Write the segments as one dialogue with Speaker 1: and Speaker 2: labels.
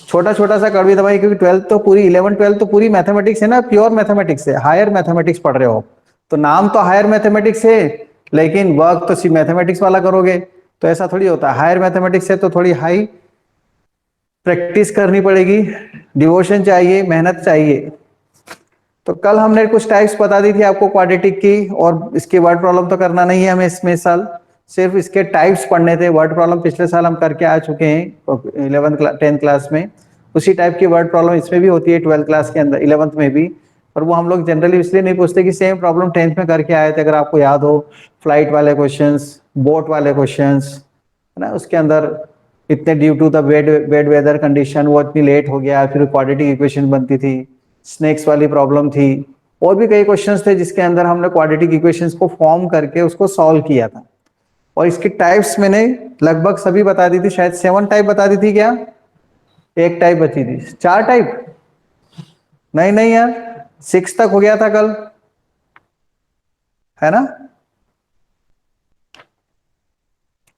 Speaker 1: छोटा छोटा सा कर भी था भाई, क्योंकि 12th तो पूरी 11 12 तो पूरी मैथमेटिक्स है ना, प्योर मैथमेटिक्स है, हायर मैथमेटिक्स पढ़ रहे हो। तो नाम तो हायर मैथमेटिक्स है, लेकिन वर्क तो सिर्फ मैथमेटिक्स वाला करोगे, तो ऐसा थोड़ी होता है। हायर मैथमेटिक्स है तो थोड़ी हाई प्रैक्टिस करनी पड़ेगी, डिवोशन चाहिए, मेहनत चाहिए। तो कल हमने कुछ टाइप्स बता दी थी आपको क्वाड्रेटिक की, और इसकी वर्ड प्रॉब्लम तो करना नहीं है हमें इसमें इस साल, सिर्फ इसके टाइप्स पढ़ने थे। वर्ड प्रॉब्लम पिछले साल हम करके आ चुके हैं 10th क्लास में, उसी टाइप की वर्ड प्रॉब्लम इसमें भी होती है 12th क्लास के अंदर, 11th में भी। पर वो हम लोग जनरली इसलिए नहीं पूछते कि सेम प्रॉब्लम 10th में करके आए थे, अगर आपको याद हो, फ्लाइट वाले क्वेश्चंस, बोट वाले क्वेश्चंस, है ना, उसके अंदर इतने due to the bad weather condition वो इतनी लेट हो गया, फिर क्वाड्रेटिक इक्वेशन बनती थी, स्नेक्स वाली प्रॉब्लम थी, और भी कई क्वेश्चंस थे जिसके अंदर हमने क्वाड्रेटिक इक्वेशंस को फॉर्म करके उसको सॉल्व किया था। और इसकी टाइप्स मैंने लगभग सभी बता दी थी, शायद 7 टाइप बता दी थी क्या, एक टाइप बची थी, 4 टाइप, नहीं नहीं यार, 6 तक हो गया था कल, है ना।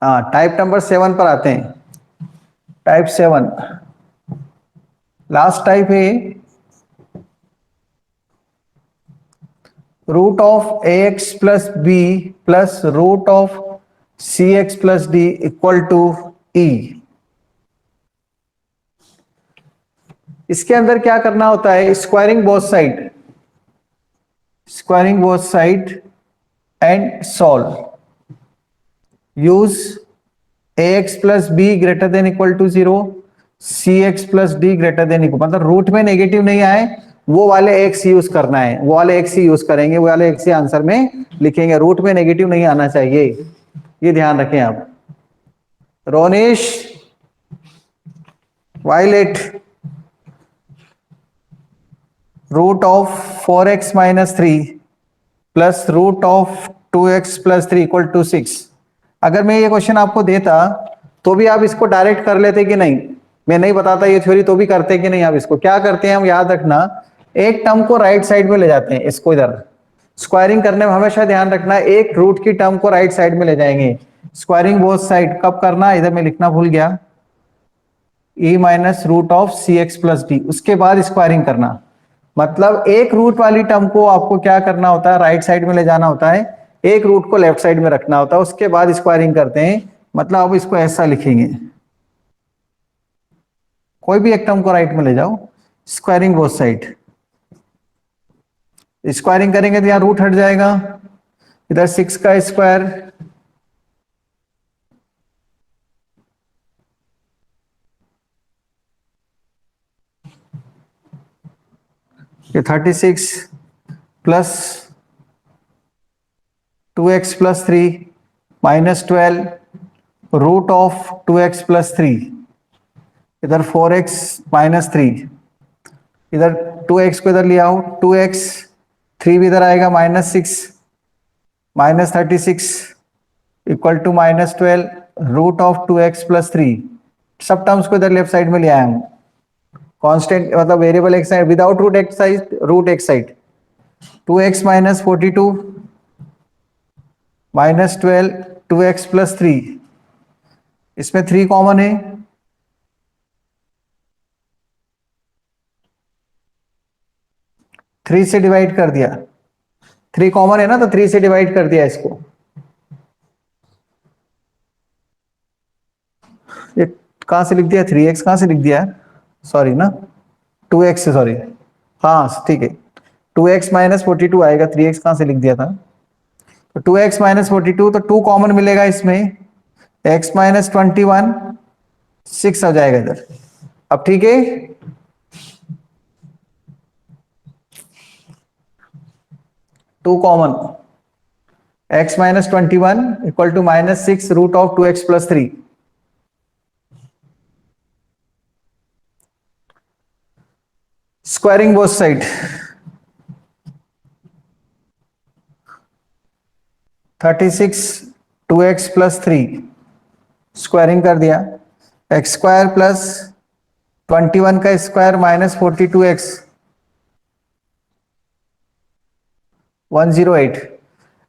Speaker 1: हाँ, टाइप नंबर 7 पर आते हैं। टाइप 7 लास्ट टाइप है, root of A X plus B plus root of C X plus D equal to E. इसके अंदर क्या करना होता है, squaring both side, squaring both side and solve, use A X plus B greater than equal to 0, C X plus D greater than equal, मतलब root में negative नहीं आए, वो वाले एक्स यूज करना है, वो वाले एक्स ही यूज करेंगे, वो वाले एक्स ही आंसर में लिखेंगे, रूट में नेगेटिव नहीं आना चाहिए, ये ध्यान रखें आप। Ronesh, Violet, root of 4x minus 3 plus root of 2x plus 3 equal to 6। अगर मैं ये क्वेश्चन आपको देता तो भी आप इसको डायरेक्ट कर लेते कि नहीं, मैं नहीं बताता ये थ्योरी तो भी करते कि नहीं। आप इसको क्या करते हैं, हम याद रखना, एक टर्म को राइट साइड में ले जाते हैं, इसको इधर स्क्वायरिंग करने में हमेशा ध्यान रखना, एक रूट की टर्म को राइट साइड में ले जाएंगे। स्क्वायरिंग बोथ साइड कब करना, इधर मैं लिखना भूल गया, e minus root of C X plus D, उसके बाद स्क्वायरिंग करना। मतलब एक रूट वाली टर्म को आपको क्या करना होता है, राइट साइड में ले जाना होता है, एक रूट को लेफ्ट साइड में रखना होता है, उसके बाद स्क्वायरिंग करते हैं। मतलब अब इसको ऐसा लिखेंगे, कोई भी एक टर्म को राइट में ले जाओ, स्क्वायरिंग बोथ साइड, स्क्वायरिंग करेंगे तो यहां रूट हट जाएगा, इधर 6 का स्क्वायर, ये 36 plus 2x plus 3 minus 12 root of 2x plus 3, इधर 4x माइनस 3, इधर 2x को इधर ले आओ, 2x, 3 भी इधर आएगा, minus 6 minus 36 equal to minus 12 root of 2x plus 3, सब टर्म्स को इधर लेफ्ट साइड में ले आया हूं, कांस्टेंट मतलब वेरिएबल एक साइड, विदाउट रूट एक साइड, रूट एक side, 2x minus 42 minus 12 2x plus 3, इसमें 3 कॉमन है, थ्री से डिवाइड कर दिया, 3 कॉमन है ना, तो 3 से डिवाइड कर दिया इसको, ये कहां से लिख दिया, 3x कहां से लिख दिया, सॉरी ना, 2x से, सॉरी, हाँ ठीक है, 2x माइनस 42 आएगा, 3x कहां से लिख दिया था, तो 2x माइनस 42, तो 2 कॉमन मिलेगा इसमें, x माइनस 21 6 आ जाएगा इधर। अब ठीक है, 2 common, x minus 21 equal to minus 6 root of 2x plus 3, squaring both side, 36 2x plus 3, squaring कर दिया, एक्स स्क्वायर प्लस 21 का स्क्वायर माइनस 42x 108।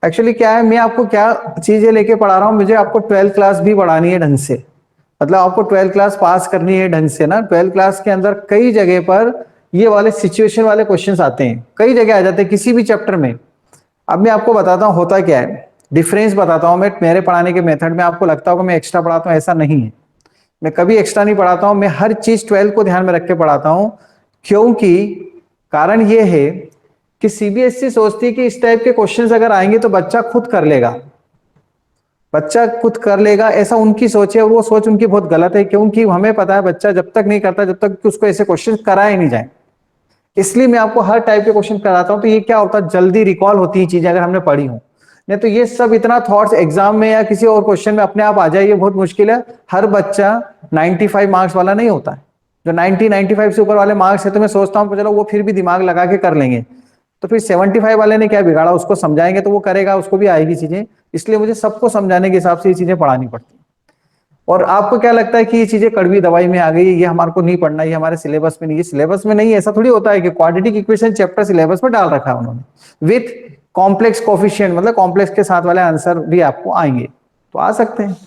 Speaker 1: एक्चुअली क्या है, मैं आपको क्या चीजें लेके पढ़ा रहा हूं, मुझे आपको 12th क्लास भी पढ़ानी है ढंग से, मतलब आपको 12th क्लास पास करनी है ढंग से ना। 12th क्लास के अंदर कई जगह पर ये वाले सिचुएशन वाले क्वेश्चंस आते हैं, कई जगह आ जाते हैं किसी भी चैप्टर में। अब मैं आपको बताता हूं होता क्या है, डिफरेंस बताता हूं मैं मेरे पढ़ाने के मेथड में। आपको लगता होगा मैं एक्स्ट्रा पढ़ाता हूं, ऐसा नहीं है। मैं कभी एक्स्ट्रा नहीं पढ़ाता हूं, मैं हर चीज 12 को ध्यान में रख के पढ़ाता हूं। क्योंकि कारण ये है कि सीबीएसई सोचती है कि इस टाइप के क्वेश्चंस अगर आएंगे तो बच्चा खुद कर लेगा, बच्चा खुद कर लेगा, ऐसा उनकी सोच है। और वो सोच उनकी बहुत गलत है, क्योंकि हमें पता है बच्चा जब तक नहीं करता, जब तक उसको ऐसे क्वेश्चन कराए नहीं जाए। इसलिए मैं आपको हर टाइप के क्वेश्चन कराता हूं, तो ये क्या होता है, जल्दी रिकॉल होती है चीजें अगर हमने पढ़ी हो। नहीं तो ये सब इतना थॉट्स एग्जाम में या किसी और क्वेश्चन में अपने आप आ जाए, ये बहुत मुश्किल है। हर बच्चा 95 मार्क्स वाला नहीं होता है। जो 95 से ऊपर वाले मार्क्स है, तो मैं सोचता हूं चलो वो फिर भी दिमाग लगा के कर लेंगे। तो फिर 75 वाले ने क्या बिगाड़ा, उसको समझाएंगे तो वो करेगा, उसको भी आएगी चीजें। इसलिए मुझे सबको समझाने के हिसाब से ये चीजें पढ़ानी पड़ती है। और आपको क्या लगता है कि ये चीजें कड़वी दवाई में आ गई, ये हमारे को नहीं पढ़ना, ये हमारे सिलेबस में नहीं? ये सिलेबस में नहीं, ऐसा थोड़ी होता है कि क्वाड्रेटिक इक्वेशन चैप्टर सिलेबस में डाल रखा है उन्होंने विथ कॉम्प्लेक्स कोफिशिएंट, मतलब कॉम्प्लेक्स के साथ वाले आंसर भी आपको आएंगे, तो आ सकते हैं।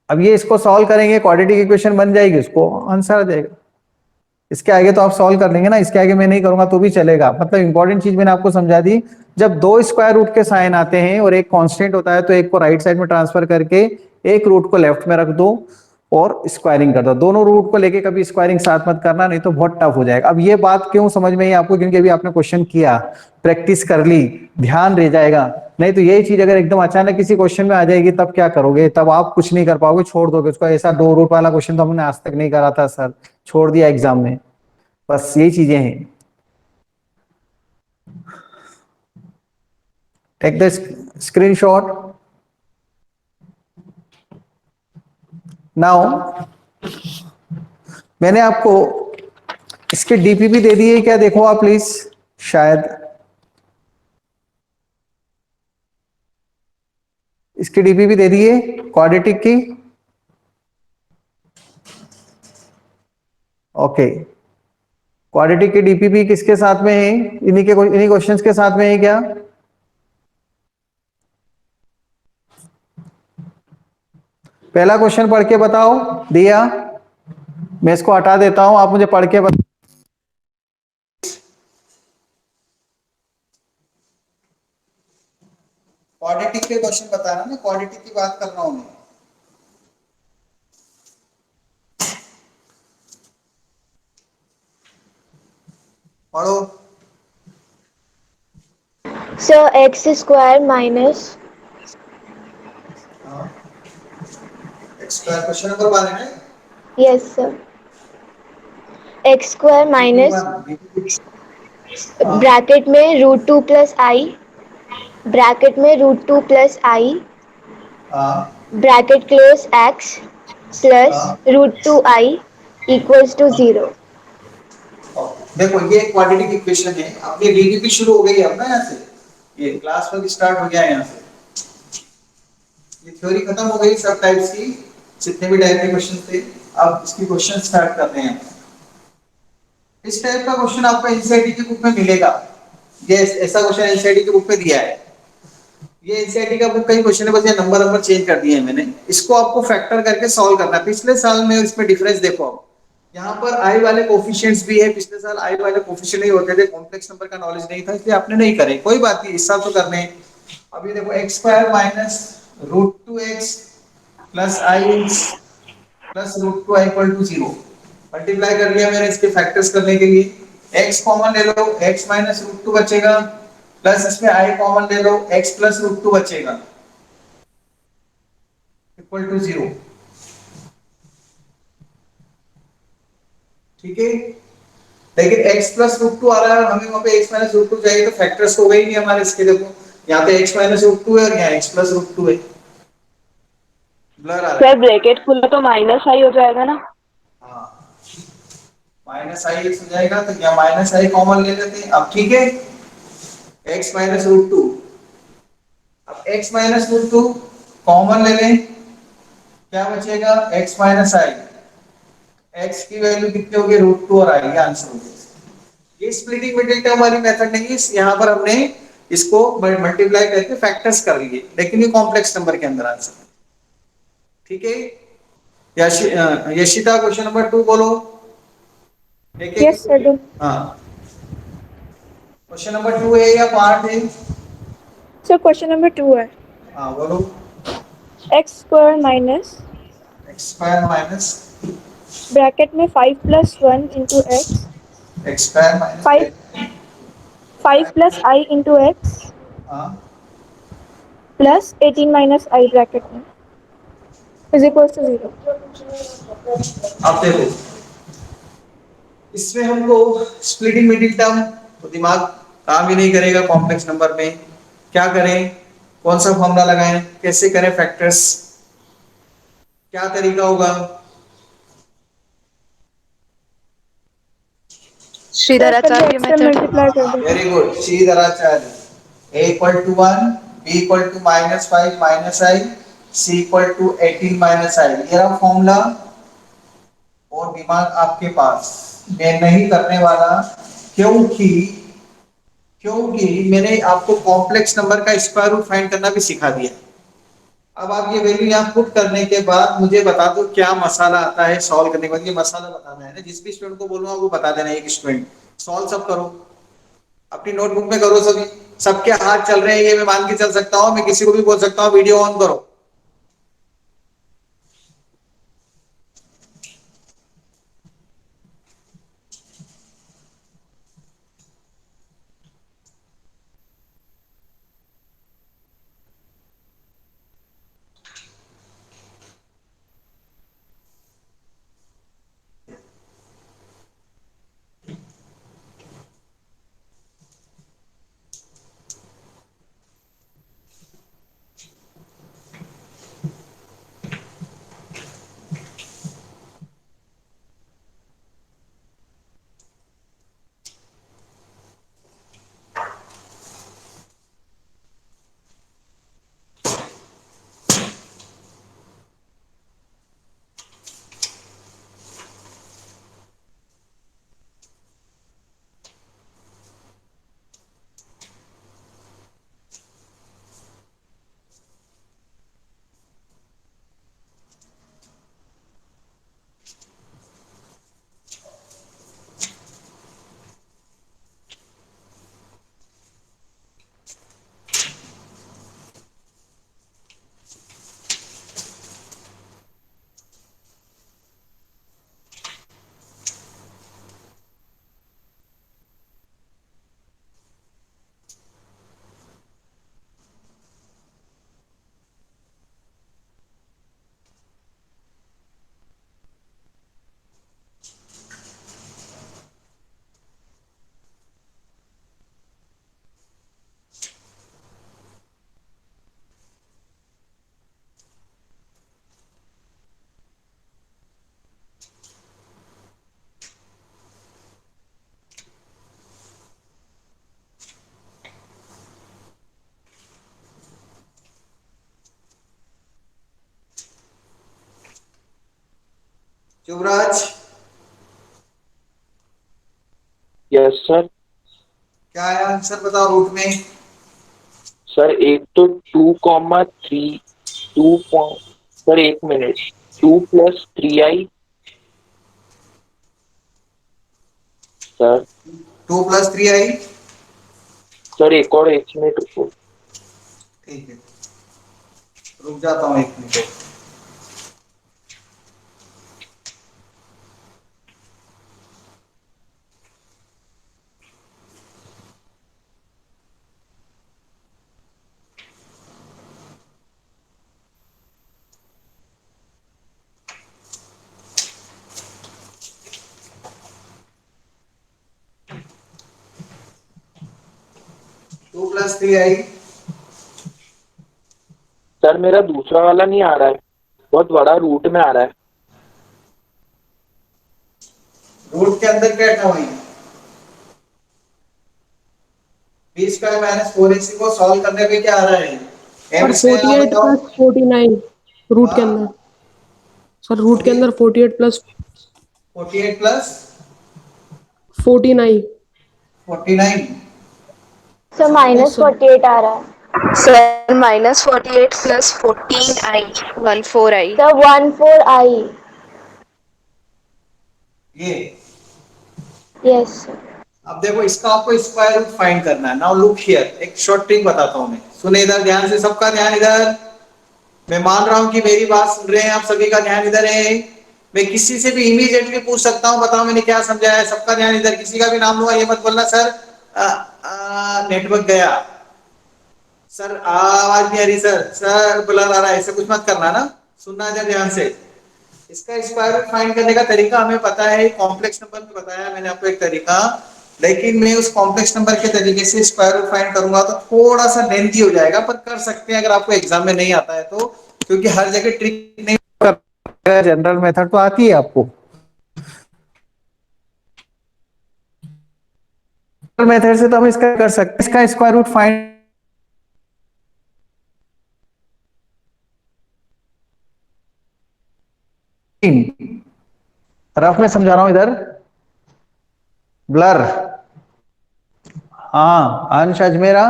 Speaker 1: अब ये इसको सॉल्व करेंगे, क्वाड्रेटिक इक्वेशन बन जाएगी, उसको आंसर आ जाएगा। इसके आगे तो आप सॉल्व कर लेंगे ना, इसके आगे मैं नहीं करूंगा तो भी चलेगा। मतलब इंपॉर्टेंट चीज मैंने आपको समझा दी। जब दो स्क्वायर रूट के साइन आते हैं और एक कांस्टेंट होता है, तो एक को राइट साइड में ट्रांसफर करके एक रूट को लेफ्ट में रख दो और स्क्वायरिंग कर दो। दोनों रूट को लेके कभी स्क्वायरिंग साथ मत करना, नहीं तो बहुत टफ हो जाएगा। अब ये बात क्यों समझ में आई आपको, क्योंकि अभी आपने क्वेश्चन किया, प्रैक्टिस कर ली, ध्यान रह जाएगा। नहीं तो यही चीज अगर एकदम अचानक किसी क्वेश्चन में आ जाएगी, तब क्या करोगे? तब आप कुछ नहीं कर पाओगे, छोड़ दोगे उसको। ऐसा दो रूट वाला क्वेश्चन तो हमने आज तक नहीं करा था सर, छोड़ दिया एग्जाम में। बस यही चीजें हैं। Take the screenshot now. मैंने आपको इसके डीपीपी दे दिए क्या, देखो आप प्लीज। शायद इसकी डीपीपी दे दिए क्वाड्रेटिक की। ओके, क्वाड्रेटिक की डीपीपी किसके साथ में है? इन्हीं क्वेश्चंस के साथ में है क्या? पहला क्वेश्चन पढ़ के बताओ। दिया, मैं इसको हटा देता हूं, आप मुझे पढ़ के बताओ। क्वाड्रेटिक के क्वेश्चन बता रहा ना, क्वाड्रेटिक की बात कर रहा हूं मैं। पढ़ो।
Speaker 2: Sir x square minus
Speaker 1: x square question number 1 है।
Speaker 2: Yes sir, x square minus
Speaker 1: हाँ
Speaker 2: ब्रैकेट में √2 + i, ब्रैकेट में √2 + i,
Speaker 1: हाँ
Speaker 2: ब्रैकेट क्लोज x प्लस
Speaker 1: हाँ।
Speaker 2: √2i equals to 0।
Speaker 1: देखो ये क्वाड्रेटिक इक्वेशन है, अपनी डीडीपी शुरू हो गई है अब ना, यहाँ से ये क्लास वर्क स्टार्ट हो गया है। यहाँ से ये थ्योरी खत्म हो गई सब टाइप्स की, जितने भी टाइप के क्वेश्चन थे। अब इसकी क्वेश्चन स्टार्ट कर रहे हैं। इस टाइप का क्वेश्चन आपको एनसीईआरटी की बुक में मिलेगा। ये ऐसा क्वेश्चन एनसीईआरटी की बुक में दिया है। ये एनसीईआरटी का बुक का ही क्वेश्चन है, बस ये नंबर नंबर चेंज कर दिए हैं मैंने। इसको आपको फैक्टर करके सॉल्व करना है। पिछले साल में इसमें डिफरेंस देखो आप, यहाँ पर आई वाले कोफिशिएंट्स भी है। पिछले साल आई वाले कोफिशिएंट नहीं होते थे, कॉम्प्लेक्स नंबर का नॉलेज नहीं था, इसलिए आपने नहीं करे, कोई बात नहीं, इस साल तो करने। अभी देखो X square minus √2x plus I plus √2i equal to 0। Multiply कर लिया मैंने इसके फैक्टर्स करने के लिए। x कॉमन ले लो, x माइनस √2 बचेगा, प्लस इसमें i कॉमन ले लो, x प्लस √2 बचेगा इक्वल टू 0। ठीक है, लेकिन x प्लस √2 आ रहा है, हमें वहां पे x माइनस √2 चाहिए, तो फैक्टर्स हो गए नहीं हमारे इसके। देखो यहाँ पे x माइनस √2 है और यहाँ x प्लस √2 है। ब्लर आ रहा है
Speaker 3: सर ब्रैकेट खुला तो -i हो जाएगा ना।
Speaker 1: हाँ, माइनस आई हो जाएगा, तो यहाँ माइनस आई कॉमन ले लेते हैं अब। ठीक है, x माइनस √2, अब x माइनस √2 कॉमन ले लें, क्या बचेगा? x माइनस आई। x की वैल्यू कितनी होगी? √2 और i, ये आंसर हो गया। ये स्प्लिटिंग मिडिल टर्म वाली मेथड नहीं है, यहाँ पर हमने इसको मल्टीप्लाई करके फैक्टर्स कर लिए, लेकिन ये कॉम्प्लेक्स नंबर के अंदर आंसर। ठीक है। यशिता क्वेश्चन नंबर 2 बोलो। एक एक।
Speaker 2: Yes, sir. Do.
Speaker 1: हाँ, क्वेश्चन नंबर 2 है या पार्ट है?
Speaker 2: So question number 2 है
Speaker 1: हाँ बोलो।
Speaker 2: x square minus
Speaker 1: x square minus
Speaker 2: bracket में 5 plus 1 into x
Speaker 1: x square minus
Speaker 2: 5 plus I into x
Speaker 1: हाँ
Speaker 2: plus 18 minus I ब्रैकेट में is equals to 0.
Speaker 1: अब देखो, इसमें हमको स्प्लिटिंग मिडिल टर्म, तो दिमाग काम ही नहीं करेगा कॉम्प्लेक्स नंबर में। क्या करें, कौन सा फॉर्मूला लगाएं, कैसे करें फैक्टर्स, क्या तरीका होगा?
Speaker 3: श्रीधराचार्य मेथड।
Speaker 2: मल्टीप्लाई कर देते
Speaker 1: very good, Shridharacharya. a equal to 1, b equal to -5 minus I, c equal to 18 minus I, ये रहा फॉर्मूला। और दिमाग आपके पास, मैं नहीं करने वाला, क्योंकि क्योंकि मैंने आपको कॉम्प्लेक्स नंबर का स्क्वायर रूट फाइंड करना भी सिखा दिया। अब आप ये वैल्यू यहाँ पुट करने के बाद मुझे बता दो क्या मसाला आता है सॉल्व करने के बाद। ये मसाला बताना है ना, जिस भी स्टूडेंट को बोलूंगा वो बता देना। एक स्टूडेंट सॉल्व सब करो, अपनी नोटबुक में करो सभी। सबके हाथ चल रहे हैं ये मैं मान के चल सकता हूँ, मैं किसी को भी बोल सकता हूँ वीडियो ऑन करो। युवराज,
Speaker 4: यस सर।
Speaker 1: क्या है आंसर बताओ रूट में।
Speaker 4: सर एक तो 2,3 टू, सर एक minute, 2 + 3i sir.
Speaker 1: 2 + 3i।
Speaker 4: Sir एक और 1 मिनट रुको।
Speaker 1: ठीक है, रुक जाता हूँ 1 मिनट। 2 + 3i।
Speaker 4: सर मेरा दूसरा वाला नहीं आ रहा है, बहुत बड़ा रूट में आ रहा है।
Speaker 1: रूट के अंदर क्या था वही, b² - 4ac को सॉल्व करने पे क्या आ रहा है?
Speaker 5: सर
Speaker 1: m स्क्वायर आ
Speaker 5: 48
Speaker 1: बताओ।
Speaker 5: प्लस 49 रूट के
Speaker 1: हाँ,
Speaker 5: अंदर। सर रूट के अंदर 48 plus
Speaker 1: 48 plus
Speaker 5: 49।
Speaker 1: 49।
Speaker 2: Sir
Speaker 5: yes sir.
Speaker 2: -48 आ रहा है।
Speaker 3: Sir -48 + 14i 14i।
Speaker 2: The 14i.
Speaker 1: ये
Speaker 2: Yes, sir.
Speaker 1: अब देखो इसका आपको स्क्वायर रूट फाइंड करना है। नाउ लुक हियर, एक शॉर्ट ट्रिक बताता हूं मैं। सुने इधर ध्यान से, सबका ध्यान इधर। मैं मान रहा हूं कि मेरी बात सुन रहे हैं आप, सभी का ध्यान इधर है। मैं किसी से भी इमीडिएटली पूछ सकता हूं, बताओ मैंने क्या समझाया है। सबका ध्यान इधर, किसी का भी नाम लूंगा ये मत बोलना सर नेटवर्क गया, सर आवाज नहीं आ रही, सर ब्लर आ रहा है, ऐसे कुछ मत करना ना। सुनना इधर ध्यान से। इसका स्क्वायर रूट फाइंड करने का तरीका हमें पता है, कॉम्प्लेक्स नंबर में बताया मैंने आपको एक तरीका। लेकिन मैं उस कॉम्प्लेक्स नंबर के तरीके से स्क्वायर रूट फाइंड करूंगा तो थोड़ा सा लेंथी हो जाएगा, पर कर सकते हैं अगर आपको एग्जाम में नहीं आता है तो, क्योंकि हर जगह ट्रिक नहीं कर, जनरल मेथड तो आती है आपको। मेथड से तो हम इसका कर सकते हैं, इसका स्क्वायर रूट फाइंड। रफ में समझा रहा हूं इधर, ब्लर। हाँ अंश अजमेरा,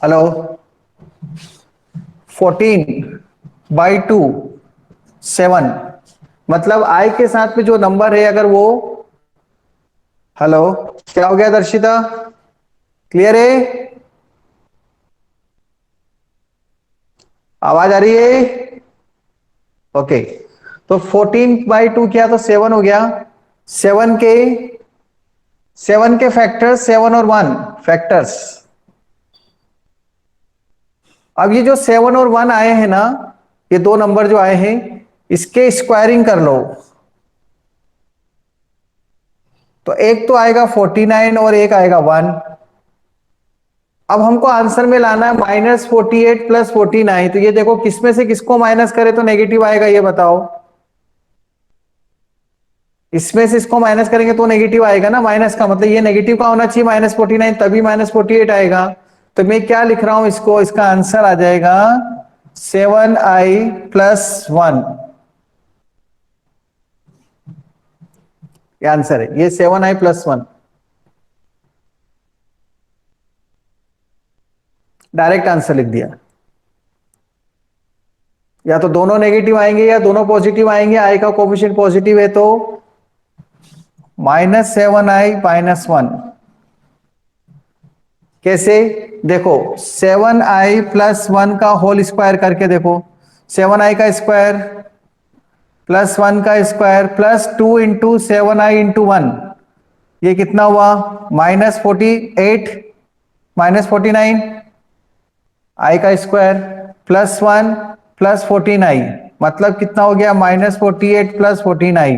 Speaker 1: हेलो। 14/2 7, मतलब आई के साथ में जो नंबर है अगर वो, हेलो क्या हो गया दर्शिता, क्लियर है, आवाज आ रही है? ओके, तो 14/2 किया तो 7 हो गया। 7 के फैक्टर्स 7 और 1 फैक्टर्स। अब ये जो 7 और 1 आए हैं ना, ये दो नंबर जो आए हैं, इसके स्क्वायरिंग कर लो तो एक तो आएगा 49 और एक आएगा 1। अब हमको आंसर में लाना है -48 + 49। तो ये देखो किसमें से किसको माइनस करे तो नेगेटिव आएगा, ये बताओ। इसमें से इसको माइनस करेंगे तो नेगेटिव आएगा ना, माइनस का मतलब ये नेगेटिव का होना चाहिए -49, तभी -48 आएगा। तो मैं क्या लिख रहा हूं इसको, इसका आंसर आ जाएगा 7i + 1। ये आंसर है, ये 7i + 1। डायरेक्ट आंसर लिख दिया। या तो दोनों नेगेटिव आएंगे या दोनों पॉजिटिव आएंगे। आई का कोफिशिएंट पॉजिटिव है तो -7i - 1। कैसे देखो, 7i + 1 का होल स्क्वायर करके देखो। 7i का स्क्वायर +1 का स्क्वायर +2 × 7i × 1, ये कितना हुआ -48 -49। i का स्क्वायर +1 + 14i, मतलब कितना हो गया -48 + 14i।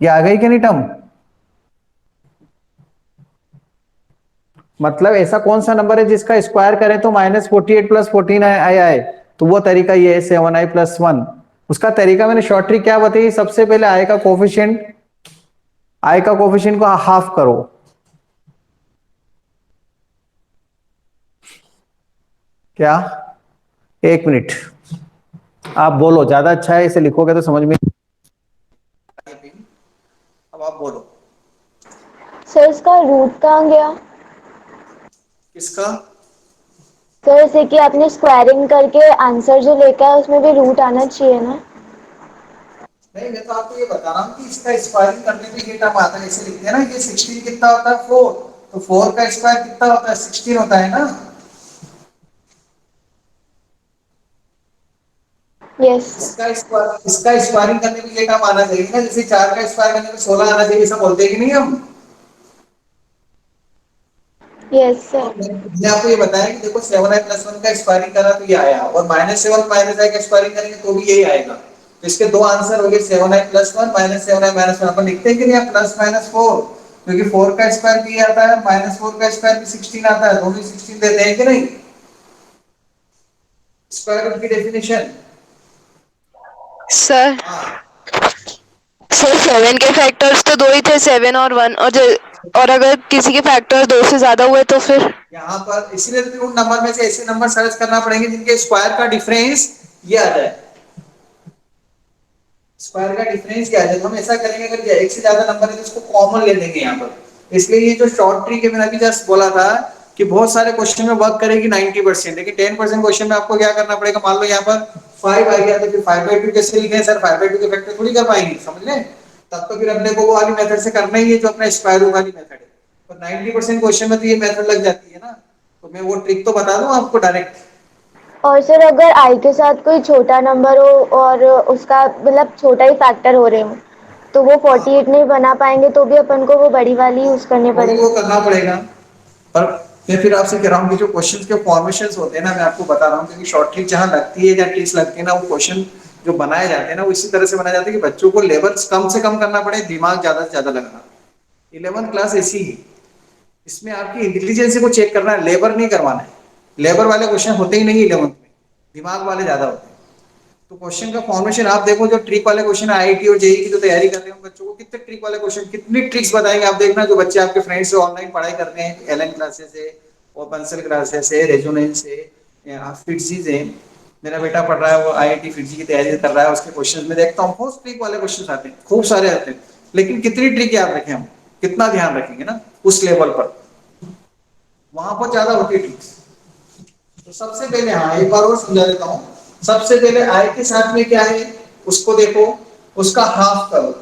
Speaker 1: ये आ गई कि नहीं टर्म? मतलब ऐसा कौन सा नंबर है जिसका स्क्वायर करें तो -48 + 14i आए? तो वो तरीका ये है 7i + 1। उसका तरीका मैंने शॉर्ट ट्रिक क्या बताई, सबसे पहले i का कोफिशिएंट को हाफ करो। क्या, एक मिनट आप बोलो, ज्यादा अच्छा है, इसे लिखोगे तो समझ में। अब आप बोलो
Speaker 2: सर इसका रूट कहाँ गया?
Speaker 1: किसका?
Speaker 2: सर जैसे कि आपने स्क्वायरिंग करके आंसर जो लेकर है उसमें भी रूट आना चाहिए ना।
Speaker 1: नहीं, मैं तो आपको ये बता रहा हूँ कि इसका स्क्वायरिंग करने पे ये टर्म आता है, इसे लिखते हैं ना, ये 16 कितना होता है 4, तो 4 का स्क्वायर कितना होता है 16 होता है ना।
Speaker 2: Yes sir.
Speaker 1: इसका स्क्वायरिंग करने पे ये टर्म आना चाहिए ना, जैसे 4 का स्क्वायर करने पे 16 आना चाहिए, ऐसा बोलते हैं कि नहीं हम?
Speaker 2: यस
Speaker 1: तो
Speaker 2: सर।
Speaker 1: मैंने आपको ये बताया कि देखो 7i + 1 का स्क्वायरिंग करा तो ये आया, और -7 -i का स्क्वायरिंग करेंगे तो भी यही आएगा। तो इसके दो आंसर हो गए, 7i + 1 -7i - 1। अपन लिखते हैं कि नहीं आप +-4, क्योंकि 4 का स्क्वायर भी आता है, -4 का स्क्वायर भी 16 आता है, दोनों ही 16 देते हैं कि नहीं? स्क्वायर रूट की डेफिनेशन।
Speaker 3: सर
Speaker 1: हाँ,
Speaker 3: सर 7 के फैक्टर्स तो दो ही थे, 7 और 1, और अगर किसी के फैक्टर्स दो से ज्यादा हुए तो फिर?
Speaker 1: यहाँ पर इसीलिए तो उन नंबर में से ऐसे नंबर सर्च करना पड़ेंगे जिनके स्क्वायर का डिफरेंस ये आ जाए। स्क्वायर का डिफरेंस क्या है, जब हम ऐसा करेंगे, अगर एक से ज्यादा नंबर है तो उसको कॉमन ले लेंगे यहाँ पर। इसलिए ये जो शॉर्ट ट्रिक है मैंने अभी जस्ट बोला था कि बहुत सारे क्वेश्चन में वर्क करेगी 90%, लेकिन 10% क्वेश्चन में आपको क्या करना पड़ेगा। मान लो यहाँ पर 5 आ गया तो फिर 5/2 कैसे लिखे सर, 5/2 के फैक्टर थोड़ी कर पाएंगे, समझ लें। तब तो फिर अपने को वो वाली मेथड से करना ही है जो अपना स्क्वायर रूट वाली मेथड है। पर 90% क्वेश्चन में तो ये मेथड लग जाती है ना, तो मैं वो ट्रिक तो बता दूं आपको डायरेक्ट।
Speaker 6: और सर अगर आई के साथ कोई छोटा नंबर हो और उसका मतलब छोटा ही फैक्टर हो रहे हो तो वो 48 नहीं बना पाएंगे, तो भी अपन को वो बड़ी वाली यूज करने
Speaker 1: वही वो
Speaker 6: पड़ेंगे।
Speaker 1: करना पड़ेगा। पर मैं फिर आपसे कह रहा हूँ कि जो क्वेश्चंस के फॉर्मेशंस होते हैं ना, मैं आपको बता रहा हूँ, क्योंकि शॉर्ट ट्रिक जहाँ लगती है या ट्रिक्स लगती है ना, वो क्वेश्चन जो बनाए जाते हैं ना वो इसी तरह से बनाए जाते हैं कि बच्चों को लेवल कम से कम करना पड़े, दिमाग ज्यादा से ज्यादा लगाना। 11th क्लास ऐसी ही, इसमें आपकी इंटेलिजेंस को चेक करना है, लेबर नहीं करवाना है। लेबर वाले क्वेश्चन होते ही नहीं 11th में, दिमाग वाले ज्यादा होते हैं। तो क्वेश्चन का फॉर्मेशन आप देखो, जो ट्रिक वाले क्वेश्चन आईआईटी और जेईई की जो तैयारी कर रहे हो बच्चों को, कितने ट्रिक वाले क्वेश्चन, कितनी ट्रिक्स बताएंगे आप देखना। जो बच्चे आपके फ्रेंड्स से ऑनलाइन पढ़ाई कर रहे हैं, एलएन क्लासेस है, ओपनसेल क्लासेस है, रेजोनेंस है, फिटजीज है, मेरा बेटा पढ़ रहा है वो आईआईटी फिटजी की तैयारी कर रहा है, उसके क्वेश्चन में देखता हूँ बहुत ट्रिक वाले क्वेश्चन आते हैं, खूब सारे आते हैं। लेकिन कितनी ट्रिक याद रखें हम, कितना ध्यान रखेंगे ना उस लेवल पर, वहां पर ज्यादा होती है ट्रिक्स। तो सबसे पहले हाँ एक बार और समझा देता हूँ। सबसे पहले आई के साथ में क्या है उसको देखो, उसका हाफ करो,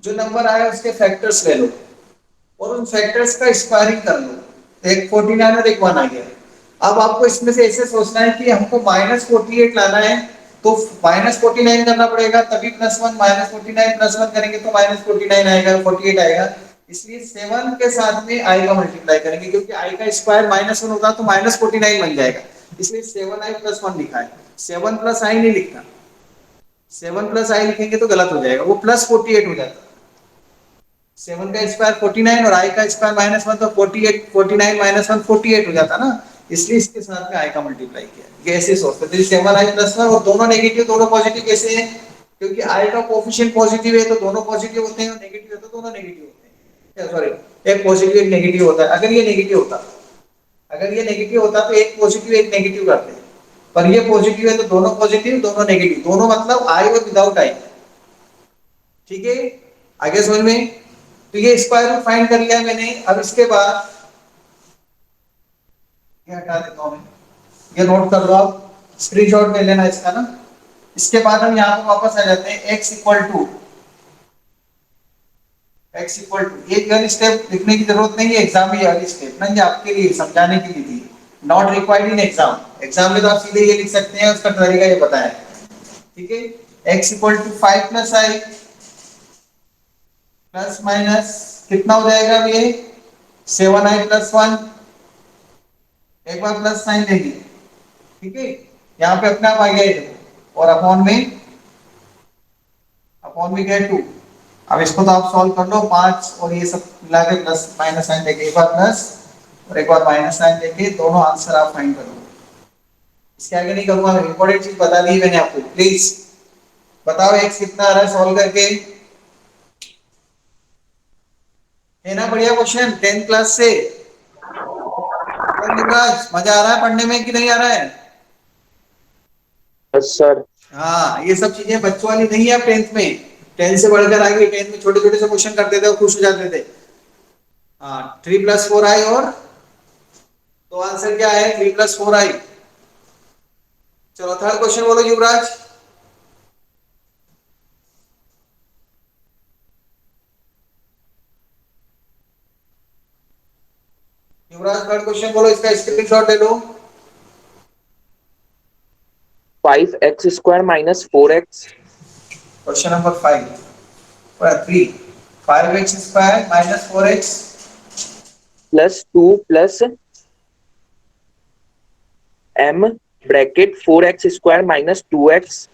Speaker 1: जो नंबर आया उसके फैक्टर्स ले लो और उन फैक्टर्स का स्क्वायरिंग कर लो। तो एक 49 और एक 1 आ गया। अब आपको इसमें से ऐसे सोचना है कि हमको -48 लाना है, तो -49 करना पड़ेगा, तभी +1, -49 +1 करेंगे तो -49 आएगा, 48 आएगा। इसलिए 7 के साथ में i का मल्टीप्लाई करेंगे, क्योंकि i का स्क्वायर -1 होगा तो -49 बन जाएगा, इसलिए 7i + 1 लिखा है। 7 + i नहीं लिखना, 7 + i लिखेंगे तो गलत हो जाएगा, वो +48 हो जाता है। 7 का स्क्वायर 49 और i का स्क्वायर -1, तो 48, 49 -1 48 हो जाता ना, इसलिए इसके साथ में i का मल्टीप्लाई किया। कैसे सोचते थे 7i + 1 और दोनों नेगेटिव दोनों पॉजिटिव कैसे हैं, क्योंकि i का कोएफिशिएंट पॉजिटिव है तो दोनों पॉजिटिव होते हैं, और नेगेटिव है तो दोनों नेगेटिव होते हैं। सॉरी, एक पॉजिटिव एक नेगेटिव होता है। अगर ये नेगेटिव होता, अगर ये नेगेटिव होता तो एक पॉजिटिव एक नेगेटिव करते हैं, पर ये पॉजिटिव है तो दोनों पॉजिटिव दोनों नेगेटिव, दोनों मतलब i और विदाउट i। ठीक है, आगे समझ में। तो ये स्क्वायर रूट फाइंड कर लिया मैंने। अब इसके बाद ये हटा देता हूं मैं, ये नोट कर लो आप, स्क्रीनशॉट ले लेना इसका ना। इसके बाद हम यहाँ पर वापस आ जाते हैं, x इक्वल टू एक गन स्टेप लिखने की जरूरत नहीं है, एग्जाम में ये वाली स्टेप ना, ये आपके लिए समझाने के लिए थी, not required in exam. Exam में तो आप सीधे ये लिख सकते हैं, उसका तरीका ये बताया। ठीक है, x equal to 5 + i plus minus कितना हो जाएगा अब ये 7i + 1, एक बार प्लस साइन लेंगे। ठीक है, यहाँ पे अपने आप आ गया ये, और अपॉन में क्या 2। अब इसको तो आप सॉल्व कर लो, 5 और ये सब मिला के प्लस माइनस साइन लेके, एक बार प्लस और एक बार माइनस साइन लेके दोनों आंसर आप फाइंड करो। इसके आगे नहीं करूंगा, इंपॉर्टेंट चीज बता दी मैंने आपको। प्लीज बताओ x कितना आ रहा है सॉल्व करके, है ना बढ़िया क्वेश्चन 10th क्लास से। युवराज मजा आ रहा है पढ़ने में कि नहीं आ रहा है?
Speaker 4: Yes sir.
Speaker 1: हाँ, ये सब चीजें बच्चों वाली नहीं है। 10th में, 10th से बढ़कर आगे 10th में छोटे छोटे से क्वेश्चन करते थे और खुश हो जाते थे। हाँ, 3 + 4i, और तो आंसर क्या है 3 + 4i। चलो थर्ड क्वेश्चन बोलो युवराज। युवराज थर्ड क्वेश्चन बोलो, इसका स्क्रीनशॉट ले लो।
Speaker 4: 5x² - 4x
Speaker 1: question number 5 3, 5x² - 4x
Speaker 4: + 2 + m bracket 4x² - 2x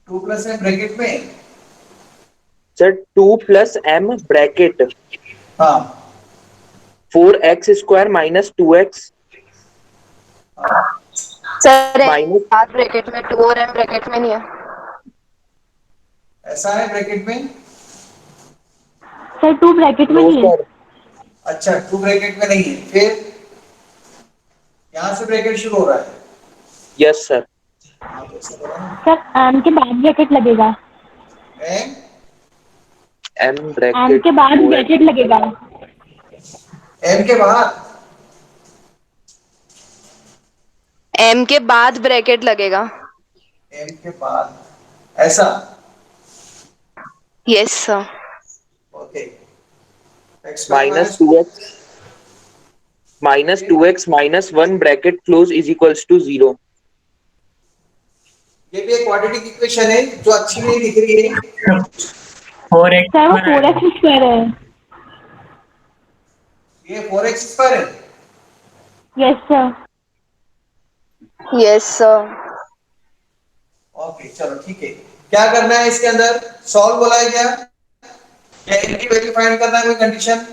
Speaker 1: 2 + m bracket में।
Speaker 4: सर 2 + m ब्रैकेट
Speaker 1: हाँ
Speaker 4: 4x² - 2x
Speaker 3: सर
Speaker 4: माइनस
Speaker 3: बात ब्रैकेट में 2 और m ब्रैकेट में नहीं है।
Speaker 1: ऐसा है ब्रैकेट में।
Speaker 6: सर 2 ब्रैकेट में
Speaker 4: नो
Speaker 6: नहीं है।
Speaker 4: सर।
Speaker 1: अच्छा 2 ब्रैकेट में नहीं है, फिर यहाँ से ब्रैकेट शुरू हो रहा है।
Speaker 4: Yes sir.
Speaker 1: हाँ तो ऐसा बोला ना,
Speaker 6: सर m के बाद ब्रैकेट लगेगा।
Speaker 1: m
Speaker 4: एम
Speaker 2: एम
Speaker 4: ब्रैकेट
Speaker 2: के बाद ब्रैकेट लगेगा।
Speaker 1: एम के बाद
Speaker 3: एम के बाद ब्रैकेट लगेगा।
Speaker 1: एम के बाद ऐसा।
Speaker 3: Yes sir.
Speaker 1: Okay, X square
Speaker 4: minus
Speaker 1: minus
Speaker 4: two X minus one bracket close is equals to 0।
Speaker 1: ये भी एक क्वाड्रेटिक इक्वेशन है जो अच्छी नहीं दिख रही है।
Speaker 7: फोर एक्स
Speaker 2: सर वो 4x² है।
Speaker 1: ये 4x स्क्वायर है।
Speaker 2: Yes sir.
Speaker 3: Yes sir.
Speaker 1: Okay चलो ठीक है, क्या करना है इसके अंदर, सॉल्व बोला है क्या, या इनकी वैल्यू फाइंड करना है कोई कंडीशन।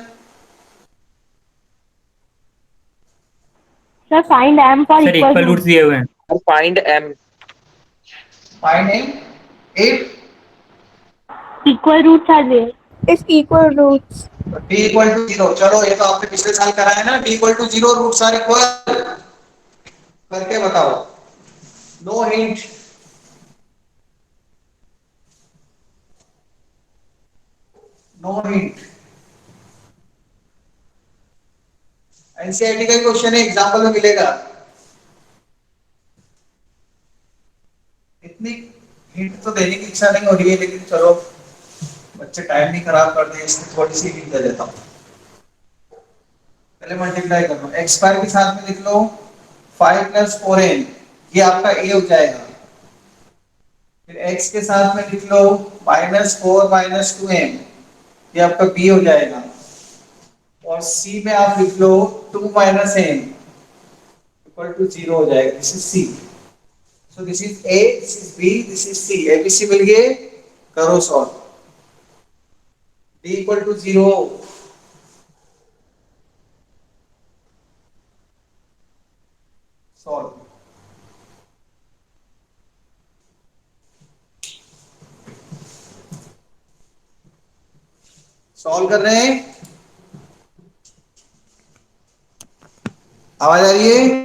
Speaker 2: Sir find M for
Speaker 7: sir
Speaker 2: equal
Speaker 7: equal roots
Speaker 2: root.
Speaker 7: दिए हुए हैं।
Speaker 4: Find M.
Speaker 1: Find M if
Speaker 2: equal roots are there. If equal roots.
Speaker 1: d equal to 0। चलो ये तो आपने पिछले साल करा है ना, d equal to 0 roots are equal, करके बताओ। No hint, no hint. NCERT का क्वेश्चन है, एग्जांपल में मिलेगा। इतनी हिंट तो देने की इच्छा नहीं हो रही है, लेकिन चलो बच्चे टाइम नहीं खराब करते इसलिए थोड़ी सी हिंट दे देता हूँ। पहले मल्टीप्लाई कर लो, एक्स स्क्वायर के साथ में लिख लो 5 प्लस 4n, ये आपका a हो जाएगा। फिर x के साथ में लिख लो माइनस 4 माइनस 2m, ये आपका b हो जाएगा। और c में आप लिख लो 2 माइनस m इक्वल टू 0 हो जाएगा। This is c। So this is a, this is b, this is c। abc मिल गए, करो solve. d equal to 0, solve. Solve कर रहे हैं, आवाज आ रही है।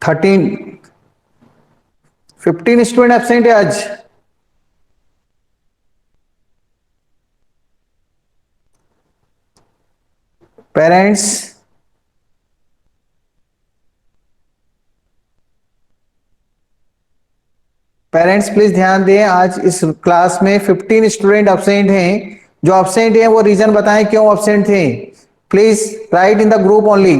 Speaker 1: थर्टीन 15 स्टूडेंट एब्सेंट है आज। पेरेंट्स, पेरेंट्स प्लीज ध्यान दें, आज इस क्लास में 15 स्टूडेंट एब्सेंट हैं। जो एब्सेंट हैं वो रीजन बताएं क्यों एब्सेंट थे। Please right in the group only.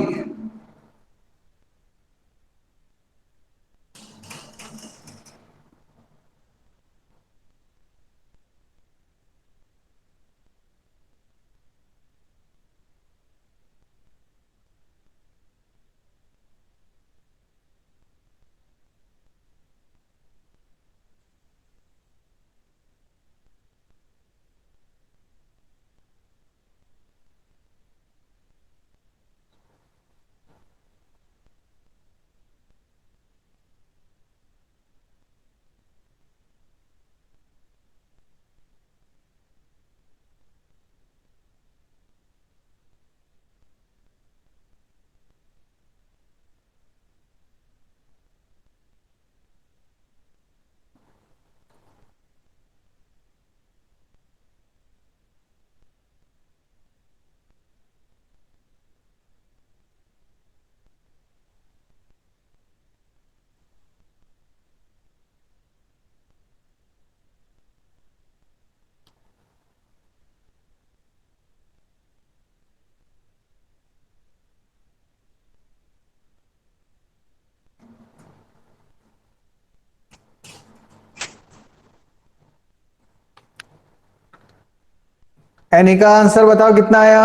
Speaker 1: Any का आंसर बताओ कितना आया?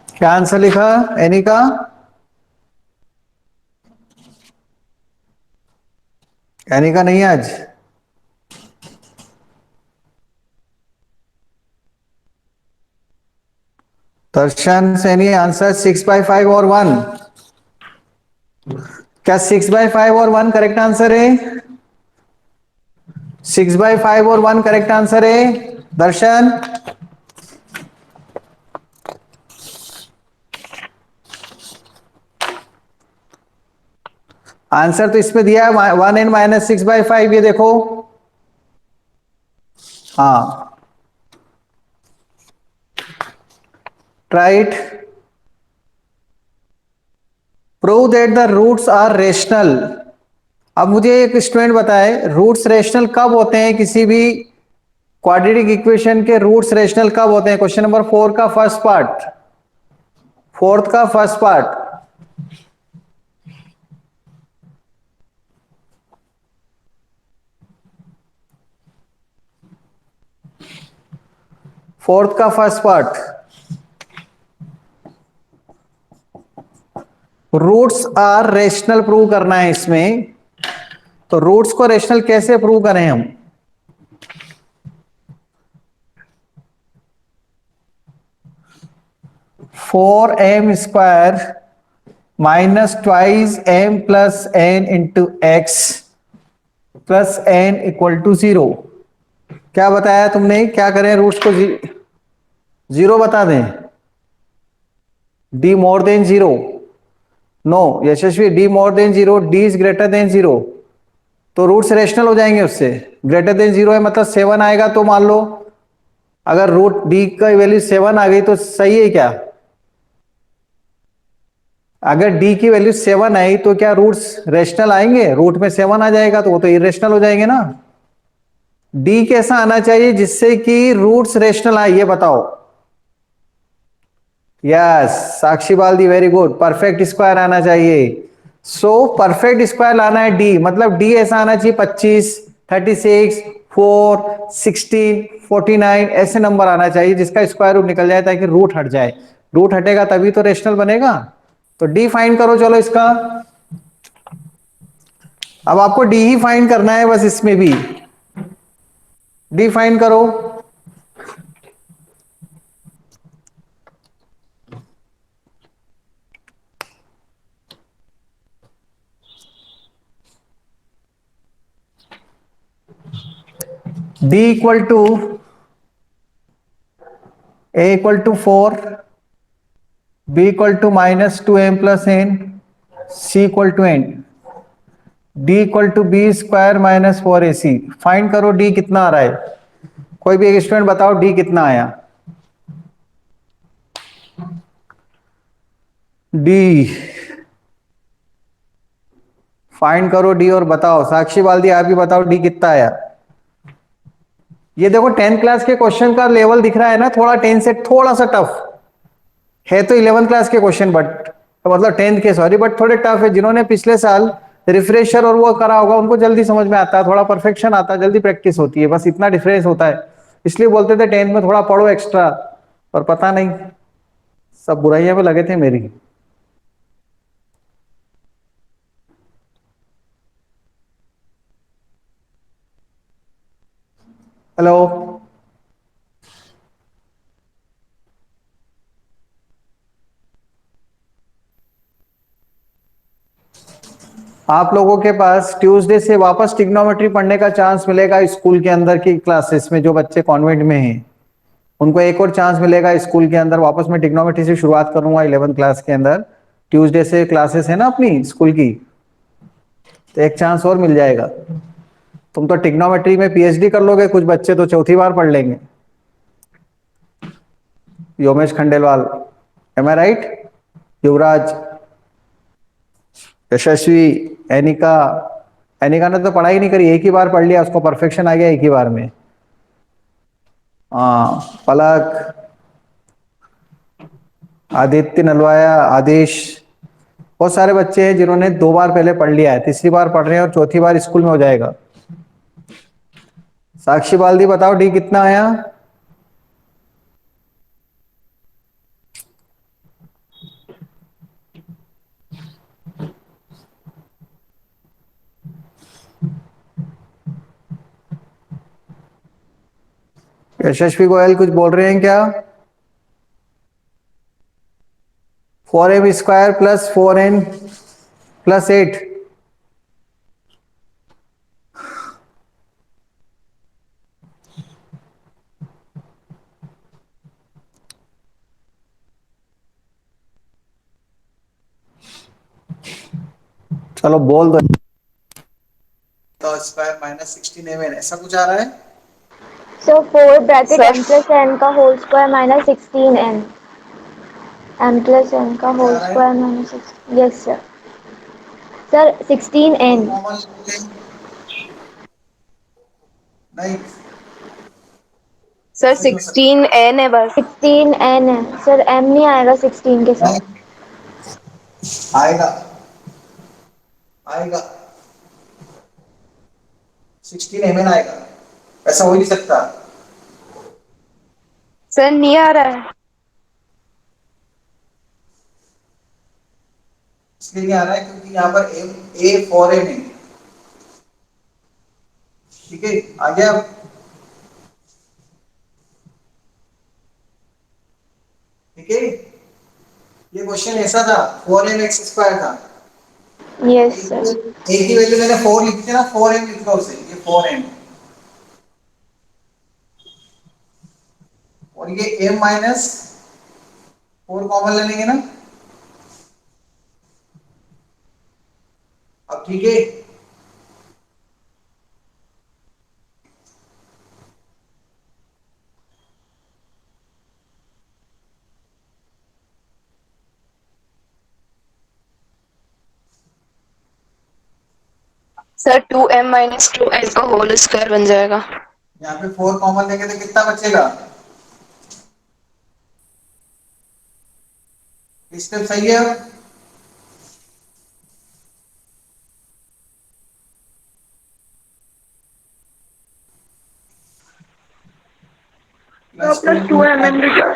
Speaker 1: क्या आंसर लिखा एनी का? एनी का नहीं है आज। दर्शन सैनी आंसर 6/5 और 1। क्या 6/5 और 1 करेक्ट आंसर है? 6/5 और 1 करेक्ट आंसर है दर्शन? आंसर तो इसमें दिया है 1n-6/5, ये देखो। हाँ, right. Prove that the roots are rational. अब मुझे एक स्टूडेंट बताए रूट्स रेशनल कब होते हैं? किसी भी क्वाड्रेटिक इक्वेशन के रूट्स रेशनल कब होते हैं? क्वेश्चन नंबर 4 का फर्स्ट पार्ट, फोर्थ का फर्स्ट पार्ट। फोर्थ का first part, roots are rational prove करना है इसमें। तो रूट्स को रेशनल कैसे प्रूव करें हम? Four m square minus twice m plus n into x plus n equal to 0। क्या बताया तुमने? क्या करें? रूट्स को जीरो बता दें? D more than 0? No Yashasvi, d more than 0, d is greater than 0। तो रूट्स रेशनल हो जाएंगे उससे। ग्रेटर देन 0 है मतलब 7 आएगा, तो मान लो अगर रूट डी का वैल्यू 7 आ गई तो सही है क्या? अगर डी की वैल्यू 7 आई तो क्या रूट्स रेशनल आएंगे? रूट में 7 आ जाएगा तो वो तो इरेशनल हो जाएंगे ना। डी कैसा आना चाहिए जिससे कि रूट्स रेशनल आए, ये बताओ। Yes Sakshi Baldi, very good. Perfect square आना चाहिए। सो परफेक्ट स्क्वायर लाना है डी, मतलब डी ऐसा आना चाहिए 25, 36, 4, 16, 49 ऐसे नंबर आना चाहिए जिसका स्क्वायर रूट निकल जाए ताकि रूट हट जाए। रूट हटेगा तभी तो रेशनल बनेगा। तो डी फाइंड करो चलो इसका। अब आपको डी ही फाइंड करना है बस, इसमें भी डी फाइंड करो। D equal to a equal to 4, b equal to -2m plus n, c equal to n, d equal to b square -4ac। Find करो डी कितना आ रहा है। कोई भी एक स्टूडेंट बताओ डी कितना आया? डी फाइंड करो डी और बताओ। साक्षी बाल्दी आप भी बताओ डी कितना आया? ये देखो 10th क्लास के क्वेश्चन का लेवल दिख रहा है ना, थोड़ा 10 से थोड़ा सा टफ है, तो 11th क्लास के क्वेश्चन बट तो मतलब 10th के सॉरी, बट थोड़े टफ है। जिन्होंने पिछले साल रिफ्रेशर और वो करा होगा उनको जल्दी समझ में आता है, थोड़ा परफेक्शन आता है, जल्दी प्रैक्टिस होती है, बस इतना डिफरेंस होता है। इसलिए बोलते थे 10th में थोड़ा पढ़ो एक्स्ट्रा, पर पता नहीं सब बुराइयां में लगे थे मेरी। हेलो, आप लोगों के पास ट्यूसडे से वापस ट्रिग्नोमेट्री पढ़ने का चांस मिलेगा स्कूल के अंदर की क्लासेस में। जो बच्चे कॉन्वेंट में हैं उनको एक और चांस मिलेगा स्कूल के अंदर वापस। मैं ट्रिग्नोमेट्री से शुरुआत करूंगा 11th क्लास के अंदर, ट्यूसडे से क्लासेस है ना अपनी स्कूल की, तो एक चांस और मिल जाएगा। तुम तो ट्रिग्नोमेट्री में पीएचडी कर लोगे, कुछ बच्चे तो चौथी बार पढ़ लेंगे। योमेश खंडेलवाल, एम आई राइट? युवराज, यशस्वी, एनिका। एनिका ने तो पढ़ाई नहीं करी, एक ही बार पढ़ लिया, उसको परफेक्शन आ गया एक ही बार में। हाँ, पलक, आदित्य नलवाया, आदेश, बहुत सारे बच्चे हैं जिन्होंने 2 बार पहले पढ़ लिया है, तीसरी बार पढ़ रहे हैं और चौथी बार स्कूल में हो जाएगा। साक्षी बाल्दी बताओ डी कितना आया? यशस्वी गोयल कुछ बोल रहे हैं क्या? 4m² plus 4n+8। चलो बोल दो। तो स्क्वायर -16m ऐसा कुछ आ रहा है।
Speaker 6: So 4 bracket
Speaker 3: sir
Speaker 6: m plus n का whole square minus 16n, m plus n का
Speaker 1: क्या आ
Speaker 6: होल
Speaker 1: रहा है?
Speaker 6: Square minus 16, yes sir. Sir 16n,
Speaker 1: common नहीं,
Speaker 3: सर
Speaker 1: ऐसा नहीं हो सकता।
Speaker 3: 16n है बस।
Speaker 6: 16n है सर, m नहीं आएगा 16 के
Speaker 1: नहीं,
Speaker 6: साथ।
Speaker 1: आएगा आएगा 16 mn आएगा, ऐसा हो ही नहीं सकता।
Speaker 3: सर नहीं आ रहा है।
Speaker 1: इसलिए नहीं आ रहा है क्योंकि यहाँ पर A4m है। ठीक है, आ गया अब? ठीक है, ये क्वेश्चन ऐसा था, 4mx² था।
Speaker 6: यस
Speaker 1: एक
Speaker 6: सर।
Speaker 1: एक ही वैल्यू मैंने 4 लिखी थी ना, 4m लिख लो उसे, ये 4m, और ये m-4 कॉमन ले लेंगे ना। अब ठीक है,
Speaker 3: सर 2m-2n का होल स्क्वायर बन जाएगा।
Speaker 1: यहाँ पे 4 कॉमन लेंगे तो कितना बचेगा? स्टेप सही है अब?
Speaker 2: Plus 2 mm reserve.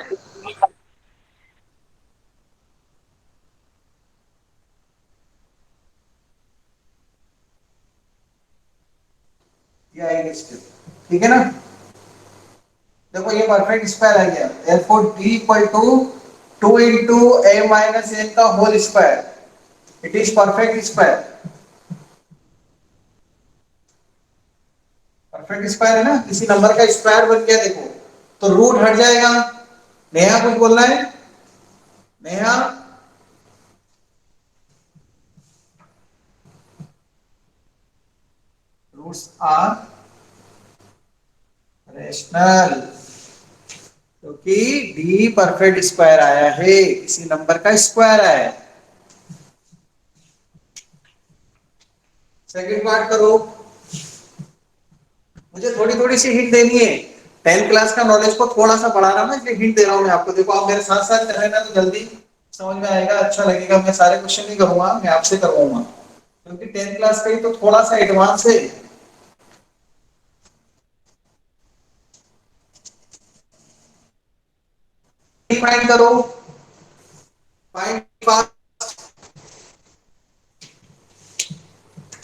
Speaker 1: ये आएगा स्टेप, ठीक है ना। देखो ये परफेक्ट स्क्वायर आ गया, therefore d equal to 2 into a-n का whole square, it is perfect square. Perfect square है ना, किसी नंबर का स्क्वायर बन गया देखो, तो रूट हट जाएगा। नेहा कुछ बोलना है? नेहा, रूट्स आर रेशनल, क्योंकि डी परफेक्ट स्क्वायर आया है, किसी नंबर का स्क्वायर आया है। सेकंड पार्ट करो, मुझे थोड़ी थोड़ी सी हिंट देनी है, 10th क्लास का नॉलेज को थोड़ा सा बढ़ा रहा हूँ ना, इसलिए हिंट दे रहा हूँ मैं आपको। देखो आप मेरे साथ साथ कर रहे हैं ना, तो जल्दी समझ में आएगा, अच्छा लगेगा। मैं सारे क्वेश्चन नहीं करूंगा, मैं आपसे करवाऊंगा, क्योंकि 10th क्लास का ही तो थोड़ा सा एडवांस है। फाइंड करो, find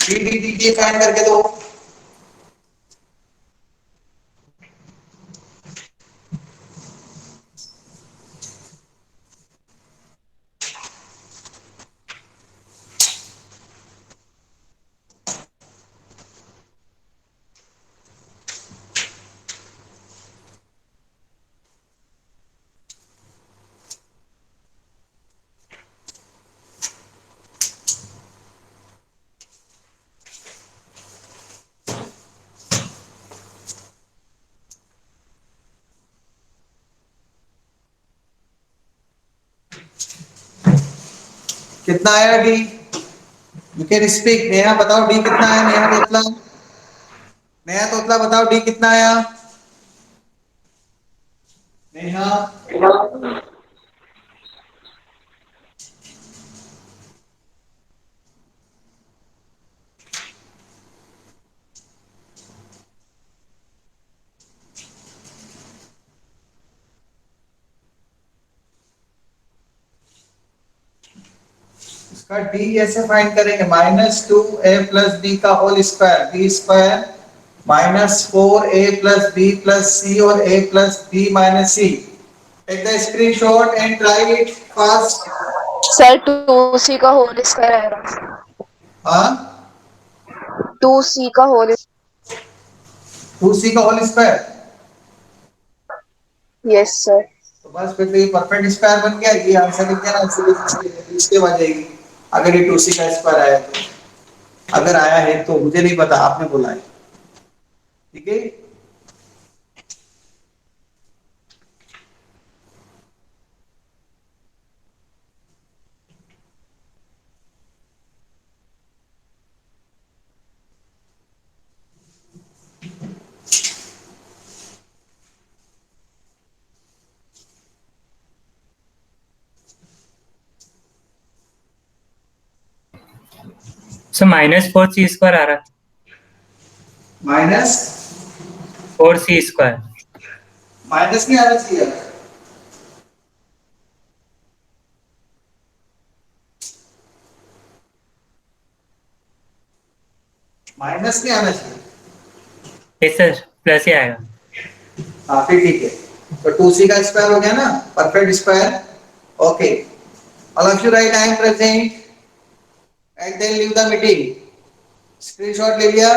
Speaker 1: D D D D find करके दो। कितना आया D? You can speak. Neha बताओ डी कितना आया? नेहा तोतला, नेहा तोतला बताओ डी कितना आया? नेहा, इसका डी ऐसे फाइंड करेंगे, -2a+b का whole square, b square -4a+b+c और a+b - c। Take the screenshot and try it fast.
Speaker 3: Sir 2c का होल स्क्वायर आएगा।
Speaker 1: हाँ,
Speaker 3: 2c का होल।
Speaker 1: 2c का होल स्क्वायर।
Speaker 3: Yes sir.
Speaker 1: तो बस फिर तो ये परफेक्ट स्क्वायर बन गया, ये आंसर लिख देना, इसके बाद जाएगी। अगर ये 2c का स्क्वायर आया तो, अगर आया है तो मुझे नहीं पता, आपने बोला है, ठीक है।
Speaker 7: सर -4c² आ रहा है।
Speaker 1: Minus
Speaker 7: -4c²।
Speaker 1: माइनस नहीं आना चाहिए, माइनस नहीं आना चाहिए।
Speaker 7: यस सर, प्लस ही आएगा।
Speaker 1: हाँ फिर ठीक है, तो 2c का स्क्वायर हो गया ना, perfect square. Okay, all of you right I am present and then leave the meeting. Screenshot ले लिया?